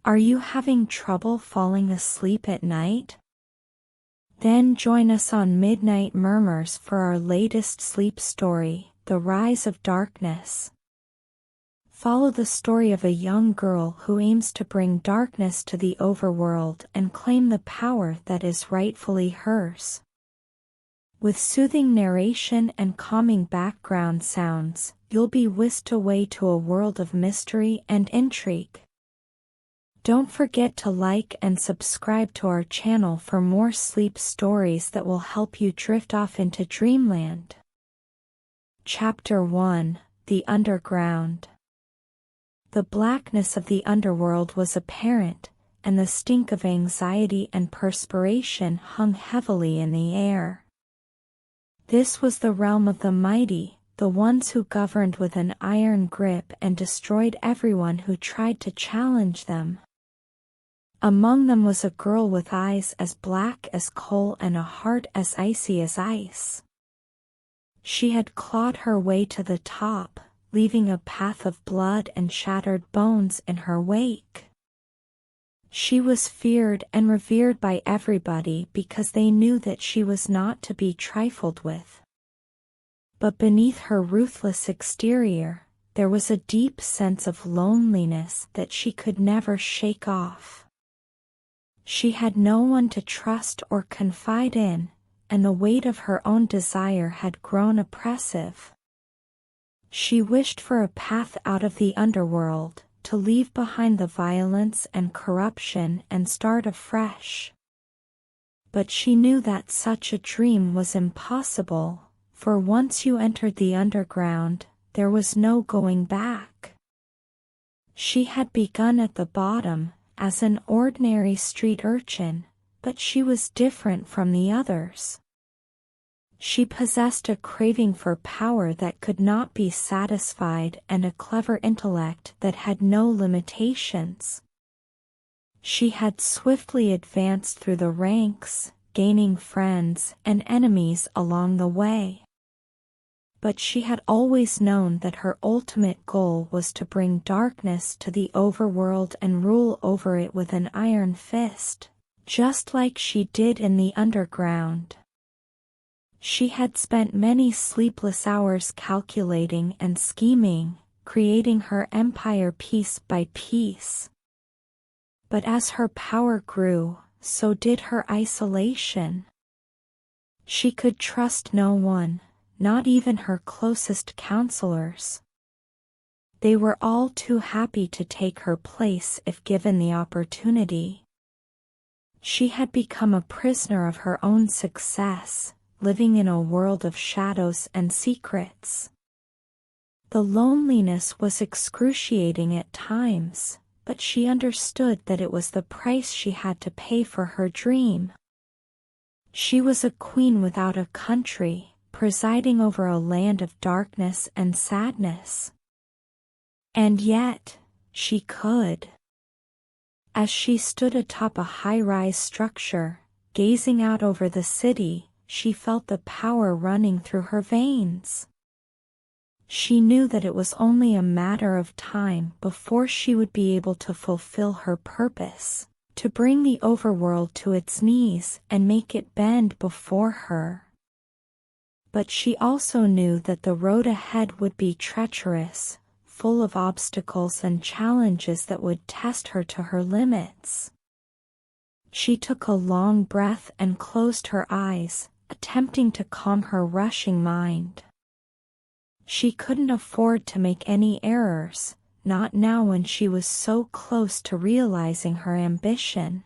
Are you having trouble falling asleep at night? Then join us on Midnight Murmurs for our latest sleep story, The Rise of Darkness. Follow the story of a young girl who aims to bring darkness to the overworld and claim the power that is rightfully hers. With soothing narration and calming background sounds, you'll be whisked away to a world of mystery and intrigue. Don't forget to like and subscribe to our channel for more sleep stories that will help you drift off into dreamland. Chapter 1: The Underground. The blackness of the underworld was apparent, and the stink of anxiety and perspiration hung heavily in the air. This was the realm of the mighty, the ones who governed with an iron grip and destroyed everyone who tried to challenge them. Among them was a girl with eyes as black as coal and a heart as icy as ice. She had clawed her way to the top, leaving a path of blood and shattered bones in her wake. She was feared and revered by everybody because they knew that she was not to be trifled with. But beneath her ruthless exterior, there was a deep sense of loneliness that she could never shake off. She had no one to trust or confide in, and the weight of her own desire had grown oppressive. She wished for a path out of the underworld, to leave behind the violence and corruption and start afresh. But she knew that such a dream was impossible, for once you entered the underground, there was no going back. She had begun at the bottom, as an ordinary street urchin, but she was different from the others. She possessed a craving for power that could not be satisfied and a clever intellect that had no limitations. She had swiftly advanced through the ranks, gaining friends and enemies along the way. But she had always known that her ultimate goal was to bring darkness to the overworld and rule over it with an iron fist, just like she did in the underground. She had spent many sleepless hours calculating and scheming, creating her empire piece by piece. But as her power grew, so did her isolation. She could trust no one, not even her closest counselors. They were all too happy to take her place if given the opportunity. She had become a prisoner of her own success, living in a world of shadows and secrets. The loneliness was excruciating at times, but she understood that it was the price she had to pay for her dream. She was a queen without a country, presiding over a land of darkness and sadness. And yet, she could. As she stood atop a high-rise structure, gazing out over the city, she felt the power running through her veins. She knew that it was only a matter of time before she would be able to fulfill her purpose, to bring the overworld to its knees and make it bend before her. But she also knew that the road ahead would be treacherous, full of obstacles and challenges that would test her to her limits. She took a long breath and closed her eyes, attempting to calm her rushing mind. She couldn't afford to make any errors, not now when she was so close to realizing her ambition.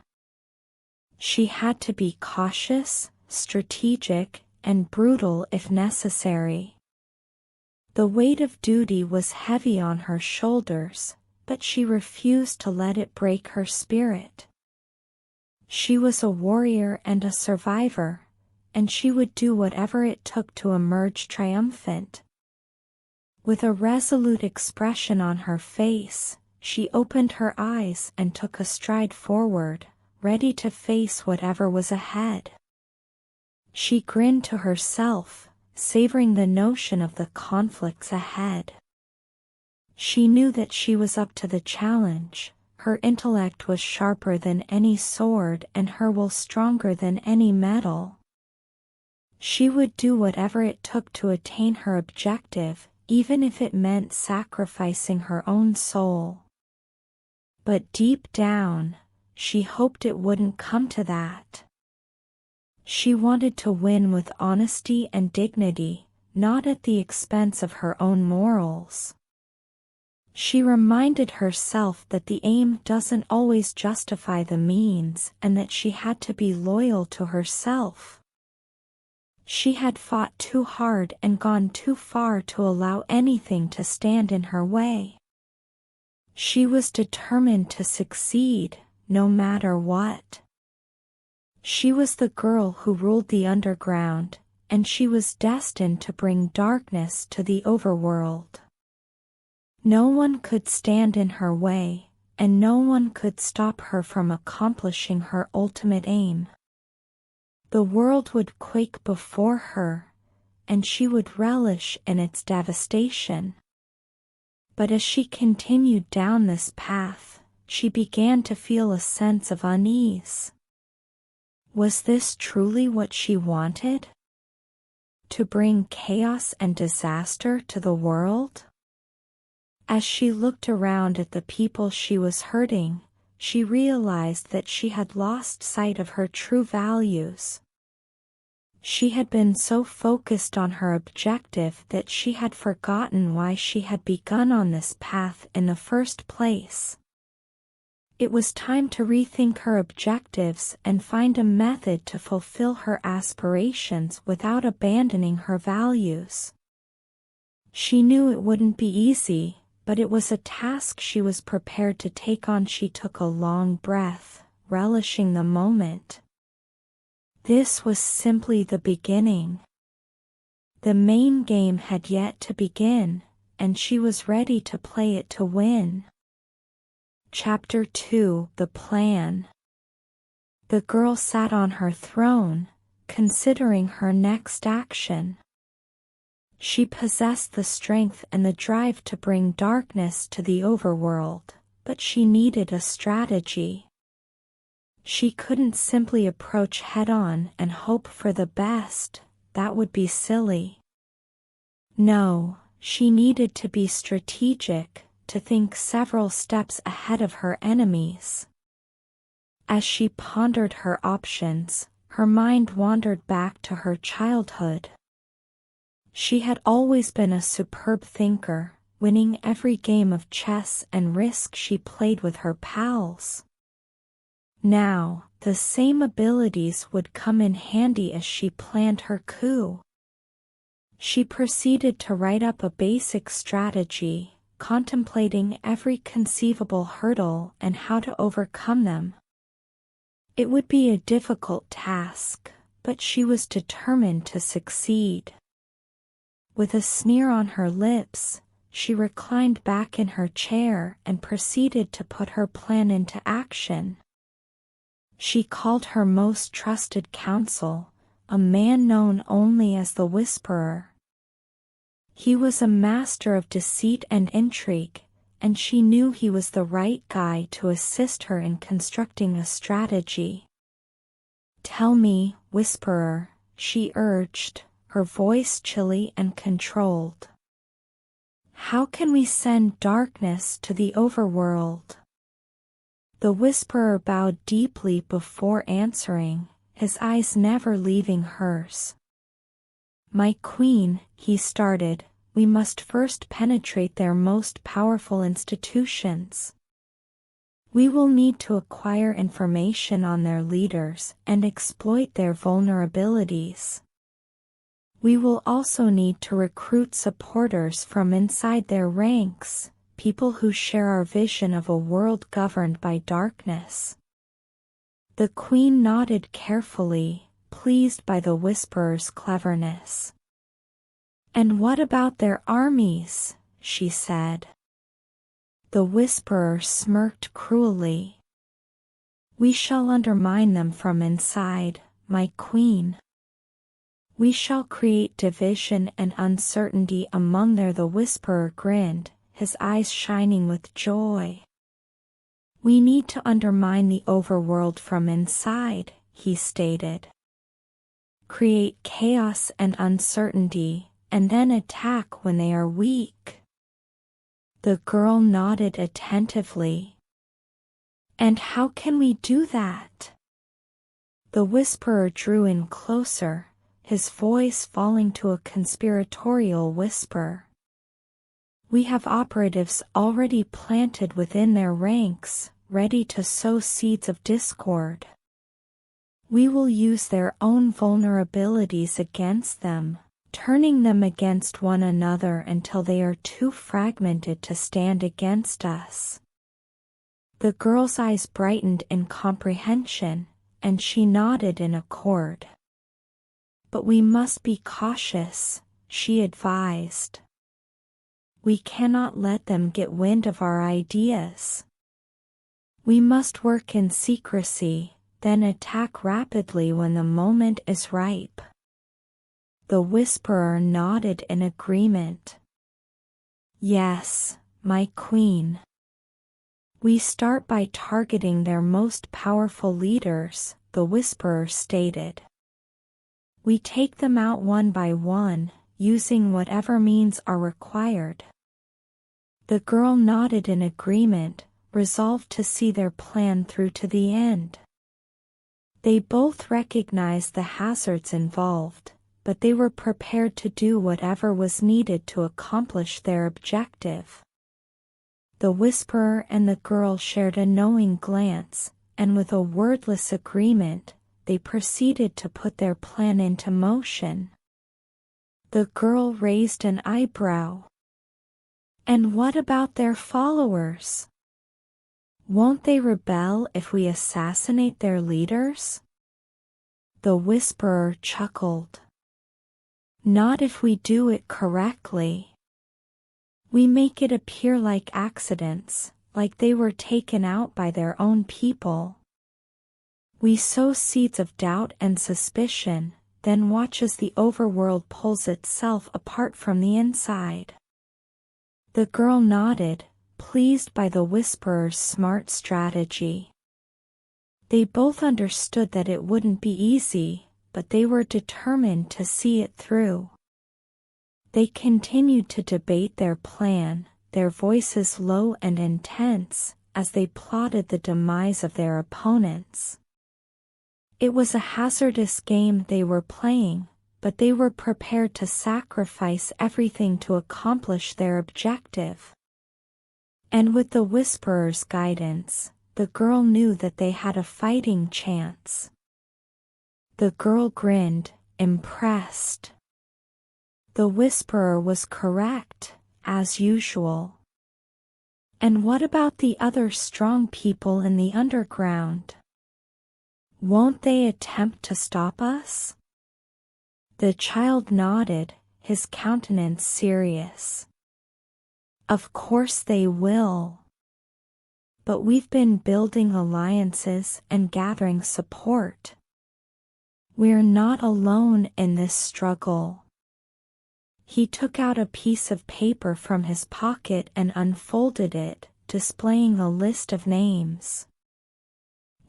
She had to be cautious, strategic, and brutal if necessary. The weight of duty was heavy on her shoulders, but she refused to let it break her spirit. She was a warrior and a survivor, and she would do whatever it took to emerge triumphant. With a resolute expression on her face, she opened her eyes and took a stride forward, ready to face whatever was ahead. She grinned to herself, savoring the notion of the conflicts ahead. She knew that she was up to the challenge, Her intellect was sharper than any sword and her will stronger than any metal. She would do whatever it took to attain her objective, even if it meant sacrificing her own soul. But deep down, she hoped it wouldn't come to that. She wanted to win with honesty and dignity, not at the expense of her own morals. She reminded herself that the aim doesn't always justify the means and that she had to be loyal to herself. She had fought too hard and gone too far to allow anything to stand in her way. She was determined to succeed, no matter what. She was the girl who ruled the underground, and she was destined to bring darkness to the overworld. No one could stand in her way, and no one could stop her from accomplishing her ultimate aim. The world would quake before her, and she would relish in its devastation. But as she continued down this path, she began to feel a sense of unease. Was this truly what she wanted? To bring chaos and disaster to the world? As she looked around at the people she was hurting, she realized that she had lost sight of her true values. She had been so focused on her objective that she had forgotten why she had begun on this path in the first place. It was time to rethink her objectives and find a method to fulfill her aspirations without abandoning her values. She knew it wouldn't be easy, but it was a task she was prepared to take on. She took a long breath, relishing the moment. This was simply the beginning. The main game had yet to begin, and she was ready to play it to win. Chapter 2: The Plan. The girl sat on her throne, considering her next action. She possessed the strength and the drive to bring darkness to the overworld, but she needed a strategy. She couldn't simply approach head-on and hope for the best. That would be silly. No, she needed to be strategic, to think several steps ahead of her enemies. As she pondered her options, her mind wandered back to her childhood. She had always been a superb thinker, winning every game of chess and risk she played with her pals. Now, the same abilities would come in handy as she planned her coup. She proceeded to write up a basic strategy, contemplating every conceivable hurdle and how to overcome them. It would be a difficult task, but she was determined to succeed. With a sneer on her lips, she reclined back in her chair and proceeded to put her plan into action. She called her most trusted counsel, a man known only as the Whisperer. He was a master of deceit and intrigue, and she knew he was the right guy to assist her in constructing a strategy. "Tell me, Whisperer," she urged, her voice chilly and controlled. "How can we send darkness to the overworld?" The Whisperer bowed deeply before answering, his eyes never leaving hers. "My queen," he started, "we must first penetrate their most powerful institutions. We will need to acquire information on their leaders and exploit their vulnerabilities. We will also need to recruit supporters from inside their ranks, people who share our vision of a world governed by darkness." The queen nodded carefully, pleased by the Whisperer's cleverness. "And what about their armies?" she said. The Whisperer smirked cruelly. "We shall undermine them from inside, my queen. We shall create division and uncertainty among their." The Whisperer grinned, his eyes shining with joy. We need to undermine the overworld from inside, he stated. Create chaos and uncertainty, and then attack when they are weak. The girl nodded attentively. And how can we do that? The whisperer drew in closer, his voice falling to a conspiratorial whisper. We have operatives already planted within their ranks, ready to sow seeds of discord. We will use their own vulnerabilities against them, turning them against one another until they are too fragmented to stand against us. The girl's eyes brightened in comprehension, and she nodded in accord. But we must be cautious, she advised. We cannot let them get wind of our ideas. We must work in secrecy, then attack rapidly when the moment is ripe. The whisperer nodded in agreement. Yes, my queen. We start by targeting their most powerful leaders, the whisperer stated. We take them out one by one, using whatever means are required. The girl nodded in agreement, resolved to see their plan through to the end. They both recognized the hazards involved, but they were prepared to do whatever was needed to accomplish their objective. The whisperer and the girl shared a knowing glance, and with a wordless agreement, they proceeded to put their plan into motion. The girl raised an eyebrow. And what about their followers? Won't they rebel if we assassinate their leaders? The whisperer chuckled. Not if we do it correctly. We make it appear like accidents, like they were taken out by their own people. We sow seeds of doubt and suspicion, then watch as the overworld pulls itself apart from the inside. The girl nodded, pleased by the whisperer's smart strategy. They both understood that it wouldn't be easy, but they were determined to see it through. They continued to debate their plan, their voices low and intense, as they plotted the demise of their opponents. It was a hazardous game they were playing, but they were prepared to sacrifice everything to accomplish their objective. And with the whisperer's guidance, the girl knew that they had a fighting chance. The girl grinned, impressed. The whisperer was correct, as usual. And what about the other strong people in the underground? Won't they attempt to stop us? The child nodded, his countenance serious. Of course they will. But we've been building alliances and gathering support. We're not alone in this struggle. He took out a piece of paper from his pocket and unfolded it, displaying a list of names.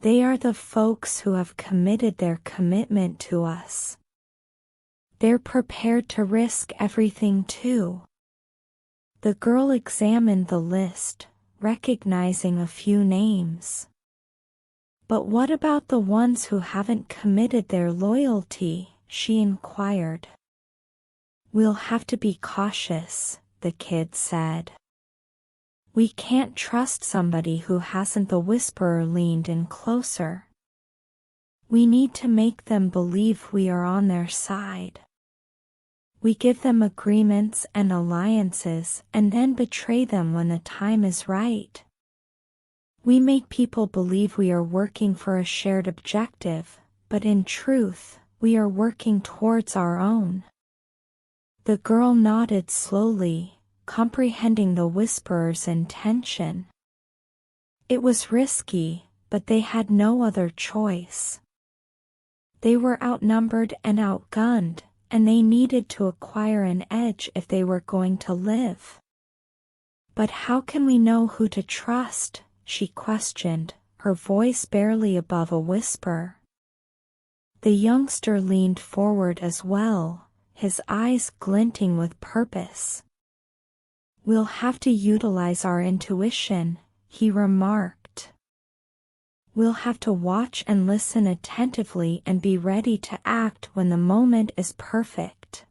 They are the folks who have committed their commitment to us. They're prepared to risk everything too. The girl examined the list, recognizing a few names. But what about the ones who haven't committed their loyalty? She inquired. We'll have to be cautious, the kid said. We can't trust somebody who hasn't. The whisperer leaned in closer. We need to make them believe we are on their side. We give them agreements and alliances and then betray them when the time is right. We make people believe we are working for a shared objective, but in truth, we are working towards our own. The girl nodded slowly, comprehending the whisperer's intention. It was risky, but they had no other choice. They were outnumbered and outgunned, and they needed to acquire an edge if they were going to live. But how can we know who to trust? she questioned, her voice barely above a whisper. The youngster leaned forward as well, his eyes glinting with purpose. "We'll have to utilize our intuition," he remarked. "We'll have to watch and listen attentively and be ready to act when the moment is perfect."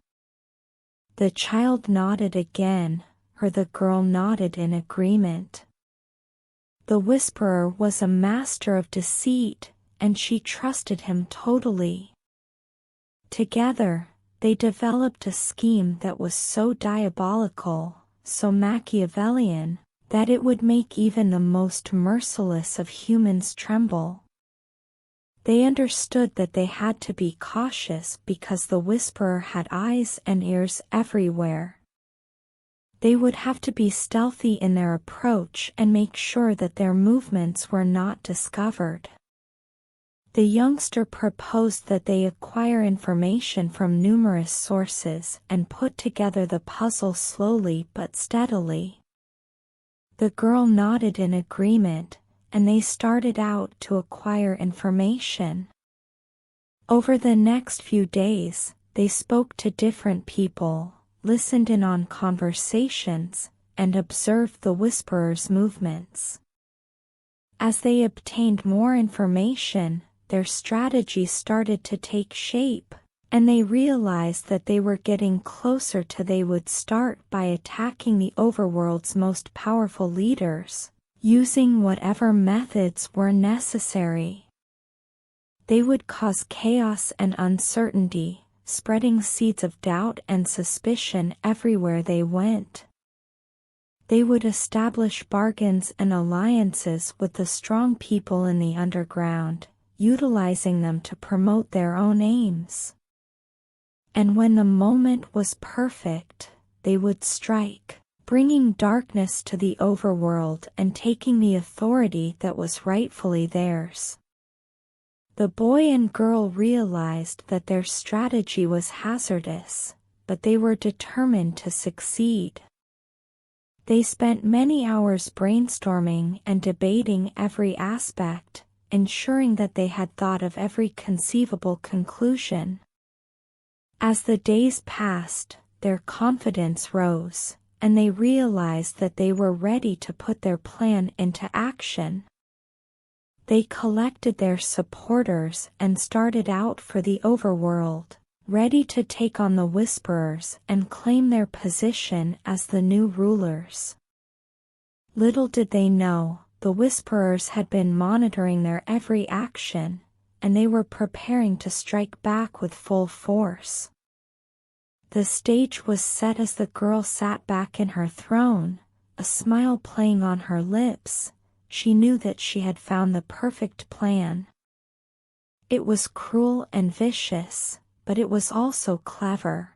The child nodded again, or the girl nodded in agreement. The whisperer was a master of deceit, and she trusted him totally. Together, they developed a scheme that was so diabolical, so Machiavellian, that it would make even the most merciless of humans tremble. They understood that they had to be cautious because the whisperer had eyes and ears everywhere. They would have to be stealthy in their approach and make sure that their movements were not discovered. The youngster proposed that they acquire information from numerous sources and put together the puzzle slowly but steadily. The girl nodded in agreement, and they started out to acquire information. Over the next few days, they spoke to different people, listened in on conversations, and observed the whisperer's movements. As they obtained more information, their strategy started to take shape, and they realized that they were getting closer to they would start by attacking the overworld's most powerful leaders, using whatever methods were necessary. They would cause chaos and uncertainty, spreading seeds of doubt and suspicion everywhere they went. They would establish bargains and alliances with the strong people in the underground, utilizing them to promote their own aims. And when the moment was perfect, they would strike, bringing darkness to the overworld and taking the authority that was rightfully theirs. The boy and girl realized that their strategy was hazardous, but they were determined to succeed. They spent many hours brainstorming and debating every aspect, ensuring that they had thought of every conceivable conclusion. As the days passed, their confidence rose, and they realized that they were ready to put their plan into action. They collected their supporters and started out for the overworld, ready to take on the whisperers and claim their position as the new rulers. Little did they know, the whisperers had been monitoring their every action, and they were preparing to strike back with full force. The stage was set as the girl sat back in her throne, a smile playing on her lips. She knew that she had found the perfect plan. It was cruel and vicious, but it was also clever.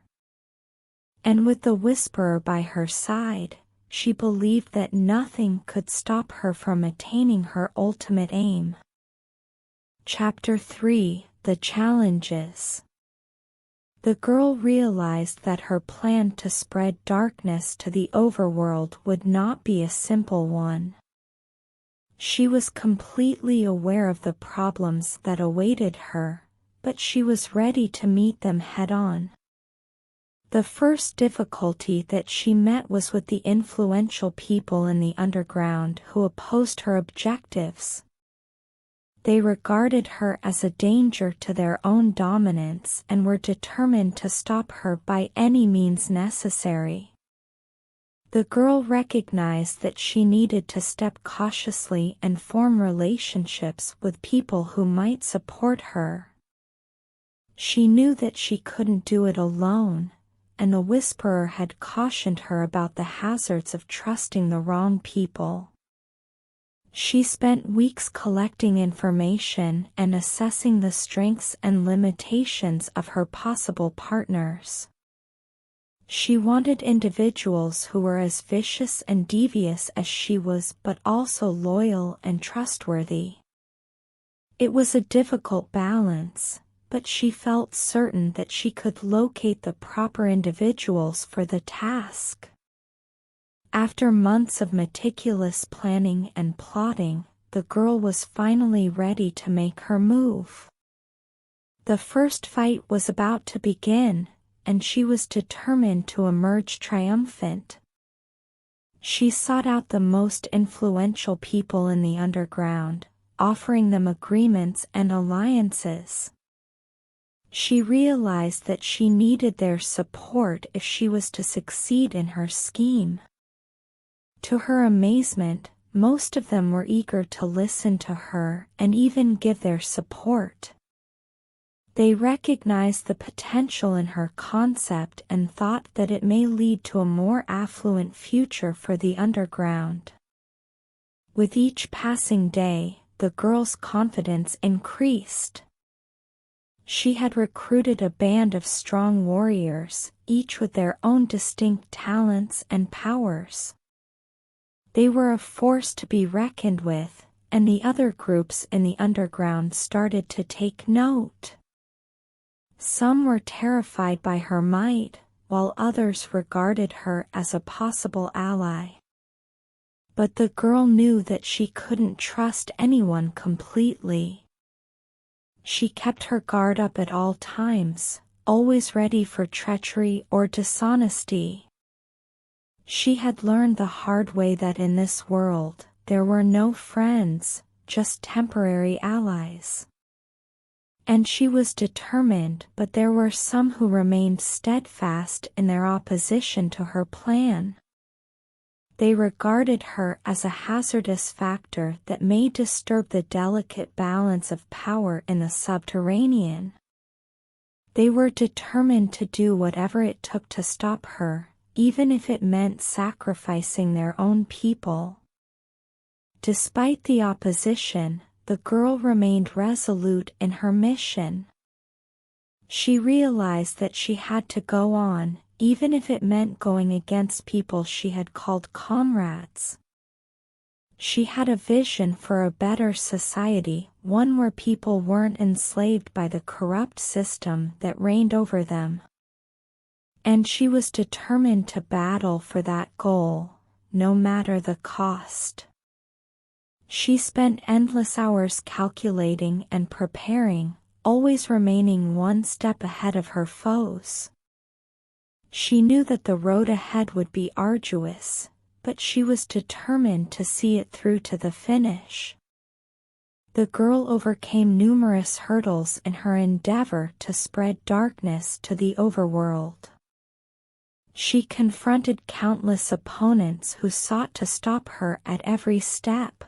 And with the whisperer by her side, she believed that nothing could stop her from attaining her ultimate aim. Chapter 3: The Challenges. The girl realized that her plan to spread darkness to the overworld would not be a simple one. She was completely aware of the problems that awaited her, but she was ready to meet them head-on. The first difficulty that she met was with the influential people in the underground who opposed her objectives. They regarded her as a danger to their own dominance and were determined to stop her by any means necessary. The girl recognized that she needed to step cautiously and form relationships with people who might support her. She knew that she couldn't do it alone, and the whisperer had cautioned her about the hazards of trusting the wrong people. She spent weeks collecting information and assessing the strengths and limitations of her possible partners. She wanted individuals who were as vicious and devious as she was, but also loyal and trustworthy. It was a difficult balance, but she felt certain that she could locate the proper individuals for the task. After months of meticulous planning and plotting, the girl was finally ready to make her move. The first fight was about to begin, and she was determined to emerge triumphant. She sought out the most influential people in the underground, offering them agreements and alliances. She realized that she needed their support if she was to succeed in her scheme. To her amazement, most of them were eager to listen to her and even give their support. They recognized the potential in her concept and thought that it may lead to a more affluent future for the underground. With each passing day, the girl's confidence increased. She had recruited a band of strong warriors, each with their own distinct talents and powers. They were a force to be reckoned with, and the other groups in the underground started to take note. Some were terrified by her might, while others regarded her as a possible ally. But the girl knew that she couldn't trust anyone completely. She kept her guard up at all times, always ready for treachery or dishonesty. She had learned the hard way that in this world, there were no friends, just temporary allies. And she was determined, but there were some who remained steadfast in their opposition to her plan. They regarded her as a hazardous factor that may disturb the delicate balance of power in the subterranean. They were determined to do whatever it took to stop her, even if it meant sacrificing their own people. Despite the opposition, the girl remained resolute in her mission. She realized that she had to go on, even if it meant going against people she had called comrades. She had a vision for a better society, one where people weren't enslaved by the corrupt system that reigned over them. And she was determined to battle for that goal, no matter the cost. She spent endless hours calculating and preparing, always remaining one step ahead of her foes. She knew that the road ahead would be arduous, but she was determined to see it through to the finish. The girl overcame numerous hurdles in her endeavor to spread darkness to the overworld. She confronted countless opponents who sought to stop her at every step.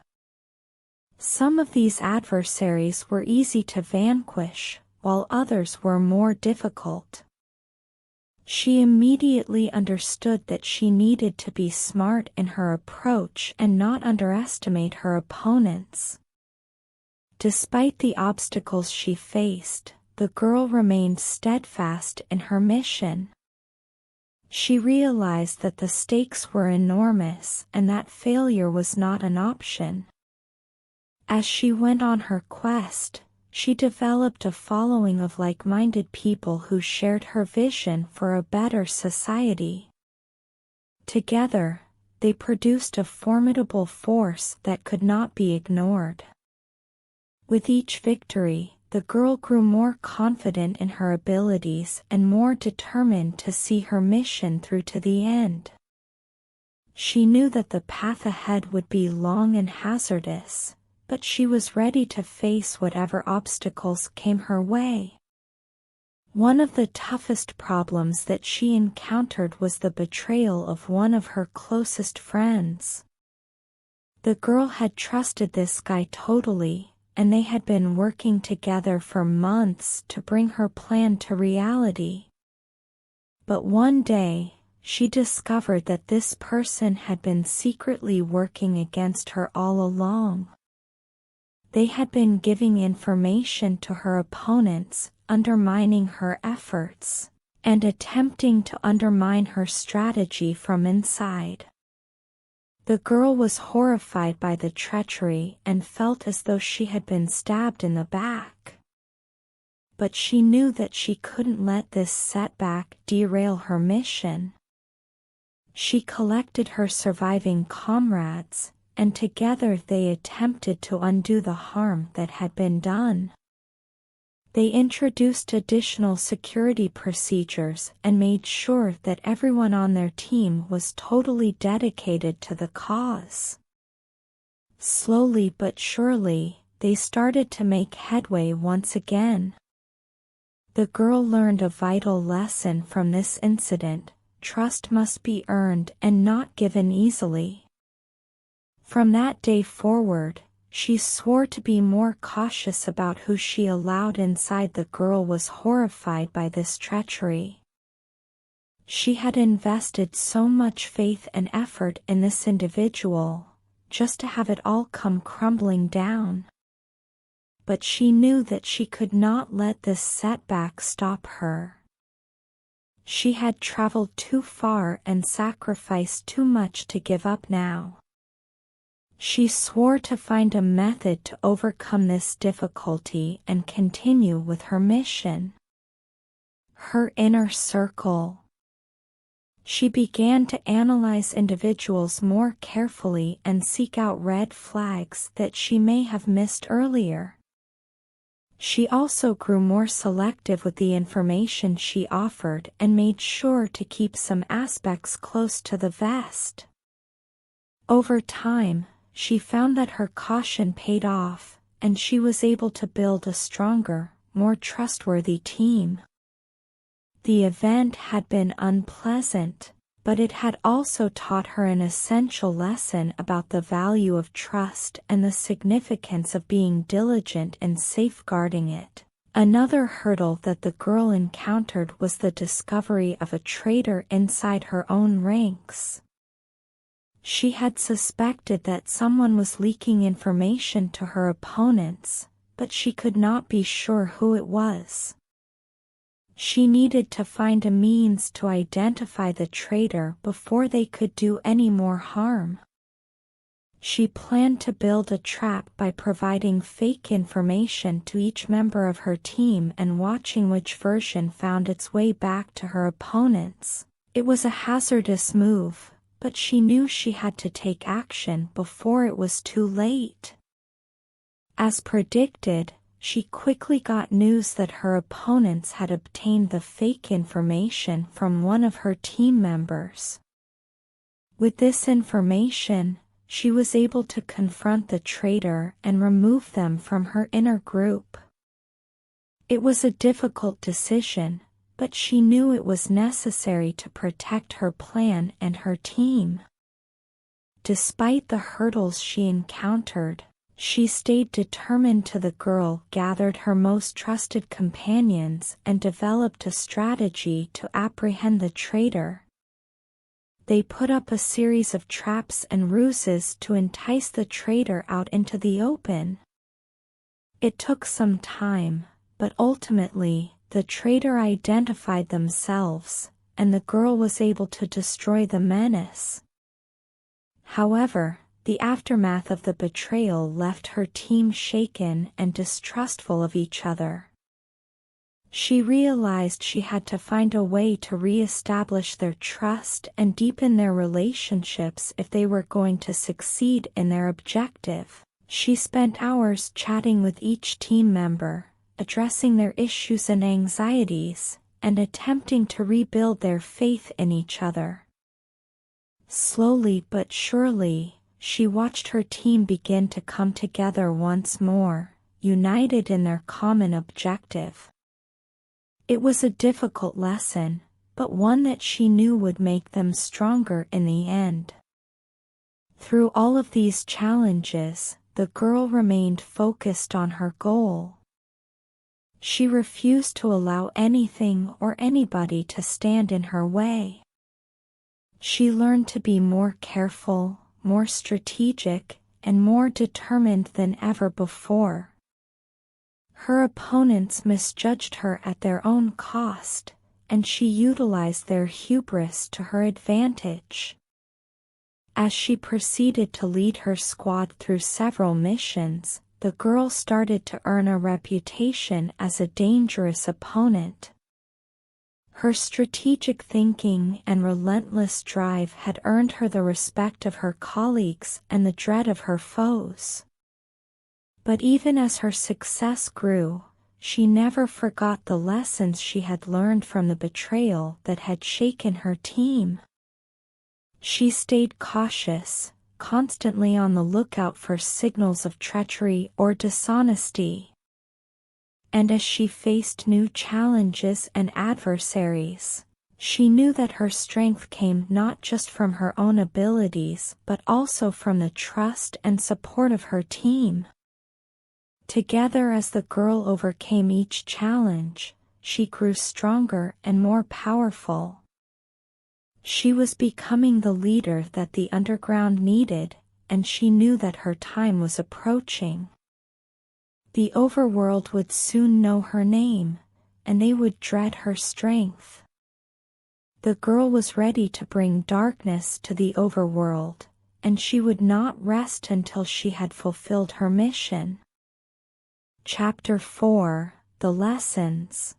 Some of these adversaries were easy to vanquish, while others were more difficult. She immediately understood that she needed to be smart in her approach and not underestimate her opponents. Despite the obstacles she faced, the girl remained steadfast in her mission. She realized that the stakes were enormous and that failure was not an option. As she went on her quest, she developed a following of like-minded people who shared her vision for a better society. Together, they produced a formidable force that could not be ignored. With each victory, the girl grew more confident in her abilities and more determined to see her mission through to the end. She knew that the path ahead would be long and hazardous, but she was ready to face whatever obstacles came her way. One of the toughest problems that she encountered was the betrayal of one of her closest friends. The girl had trusted this guy totally, and they had been working together for months to bring her plan to reality. But one day, she discovered that this person had been secretly working against her all along. They had been giving information to her opponents, undermining her efforts, and attempting to undermine her strategy from inside. The girl was horrified by the treachery and felt as though she had been stabbed in the back. But she knew that she couldn't let this setback derail her mission. She collected her surviving comrades, and together they attempted to undo the harm that had been done. They introduced additional security procedures and made sure that everyone on their team was totally dedicated to the cause. Slowly but surely, they started to make headway once again. The girl learned a vital lesson from this incident: trust must be earned and not given easily. From that day forward, she swore to be more cautious about who she allowed inside. The girl was horrified by this treachery. She had invested so much faith and effort in this individual, just to have it all come crumbling down. But she knew that she could not let this setback stop her. She had traveled too far and sacrificed too much to give up now. She swore to find a method to overcome this difficulty and continue with her mission. Her inner circle. She began to analyze individuals more carefully and seek out red flags that she may have missed earlier. She also grew more selective with the information she offered and made sure to keep some aspects close to the vest. Over time, she found that her caution paid off, and she was able to build a stronger, more trustworthy team. The event had been unpleasant, but it had also taught her an essential lesson about the value of trust and the significance of being diligent in safeguarding it. Another hurdle that the girl encountered was the discovery of a traitor inside her own ranks. She had suspected that someone was leaking information to her opponents, but she could not be sure who it was. She needed to find a means to identify the traitor before they could do any more harm. She planned to build a trap by providing fake information to each member of her team and watching which version found its way back to her opponents. It was a hazardous move, but she knew she had to take action before it was too late. As predicted, she quickly got news that her opponents had obtained the fake information from one of her team members. With this information, she was able to confront the traitor and remove them from her inner group. It was a difficult decision, but she knew it was necessary to protect her plan and her team. Despite the hurdles she encountered, she stayed determined. The girl gathered her most trusted companions and developed a strategy to apprehend the traitor. They put up a series of traps and ruses to entice the traitor out into the open. It took some time, but ultimately, the traitor identified themselves, and the girl was able to destroy the menace. However, the aftermath of the betrayal left her team shaken and distrustful of each other. She realized she had to find a way to re-establish their trust and deepen their relationships if they were going to succeed in their objective. She spent hours chatting with each team member, addressing their issues and anxieties, and attempting to rebuild their faith in each other. Slowly but surely, she watched her team begin to come together once more, united in their common objective. It was a difficult lesson, but one that she knew would make them stronger in the end. Through all of these challenges, the girl remained focused on her goal. She refused to allow anything or anybody to stand in her way. She learned to be more careful, more strategic, and more determined than ever before. Her opponents misjudged her at their own cost, and she utilized their hubris to her advantage. As she proceeded to lead her squad through several missions, the girl started to earn a reputation as a dangerous opponent. Her strategic thinking and relentless drive had earned her the respect of her colleagues and the dread of her foes. But even as her success grew, she never forgot the lessons she had learned from the betrayal that had shaken her team. She stayed cautious, constantly on the lookout for signals of treachery or dishonesty. And as she faced new challenges and adversaries, she knew that her strength came not just from her own abilities but also from the trust and support of her team. Together, as the girl overcame each challenge, she grew stronger and more powerful. She was becoming the leader that the underground needed, and she knew that her time was approaching. The overworld would soon know her name, and they would dread her strength. The girl was ready to bring darkness to the overworld, and she would not rest until she had fulfilled her mission. Chapter 4: The Lessons.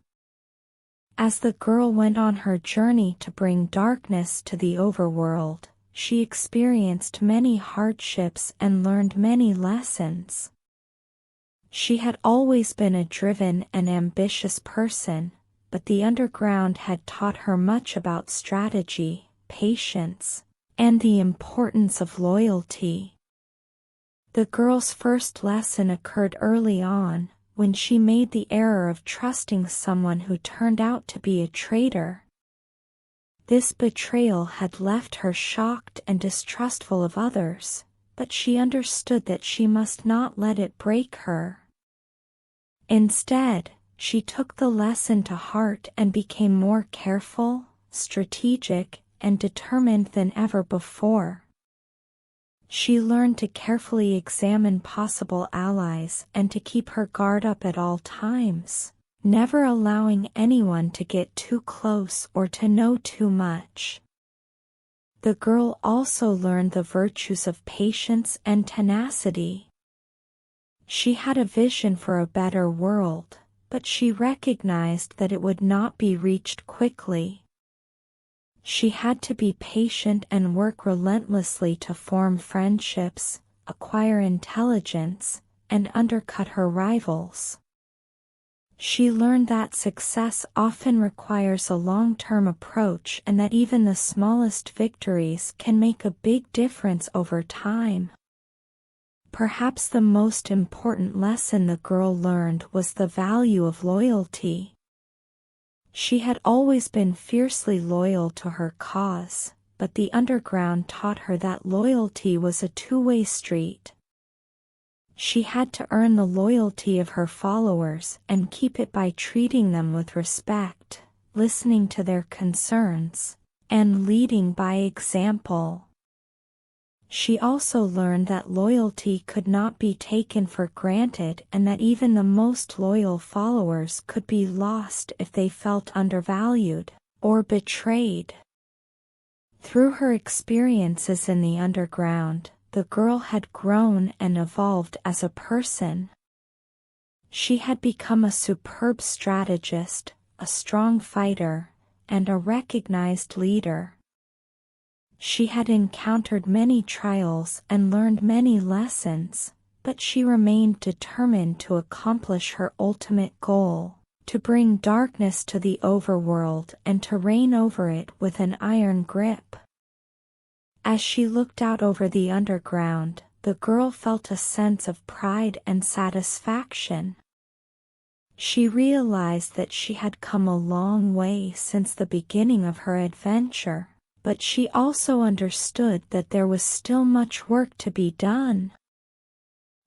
As the girl went on her journey to bring darkness to the overworld, she experienced many hardships and learned many lessons. She had always been a driven and ambitious person, but the underground had taught her much about strategy, patience, and the importance of loyalty. The girl's first lesson occurred early on, when she made the error of trusting someone who turned out to be a traitor. This betrayal had left her shocked and distrustful of others, but she understood that she must not let it break her. Instead, she took the lesson to heart and became more careful, strategic, and determined than ever before. She learned to carefully examine possible allies and to keep her guard up at all times, never allowing anyone to get too close or to know too much. The girl also learned the virtues of patience and tenacity. She had a vision for a better world, but she recognized that it would not be reached quickly. She had to be patient and work relentlessly to form friendships, acquire intelligence, and undercut her rivals. She learned that success often requires a long-term approach and that even the smallest victories can make a big difference over time. Perhaps the most important lesson the girl learned was the value of loyalty. She had always been fiercely loyal to her cause, but the underground taught her that loyalty was a two-way street. She had to earn the loyalty of her followers and keep it by treating them with respect, listening to their concerns, and leading by example. She also learned that loyalty could not be taken for granted and that even the most loyal followers could be lost if they felt undervalued or betrayed. Through her experiences in the underground, the girl had grown and evolved as a person. She had become a superb strategist, a strong fighter, and a recognized leader. She had encountered many trials and learned many lessons, but she remained determined to accomplish her ultimate goal, to bring darkness to the overworld and to reign over it with an iron grip. As she looked out over the underground, the girl felt a sense of pride and satisfaction. She realized that she had come a long way since the beginning of her adventure. But she also understood that there was still much work to be done.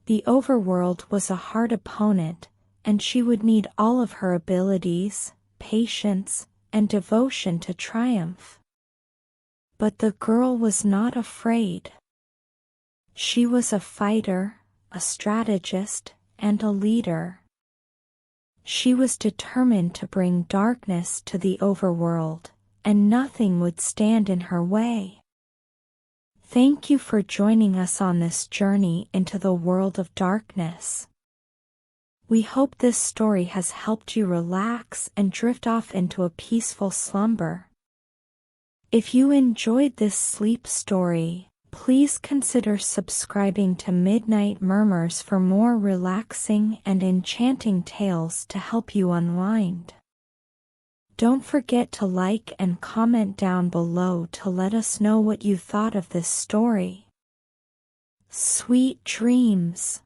The overworld was a hard opponent, and she would need all of her abilities, patience, and devotion to triumph. But the girl was not afraid. She was a fighter, a strategist, and a leader. She was determined to bring darkness to the overworld, and nothing would stand in her way. Thank you for joining us on this journey into the world of darkness. We hope this story has helped you relax and drift off into a peaceful slumber. If you enjoyed this sleep story, please consider subscribing to Midnight Murmurs for more relaxing and enchanting tales to help you unwind. Don't forget to like and comment down below to let us know what you thought of this story. Sweet dreams.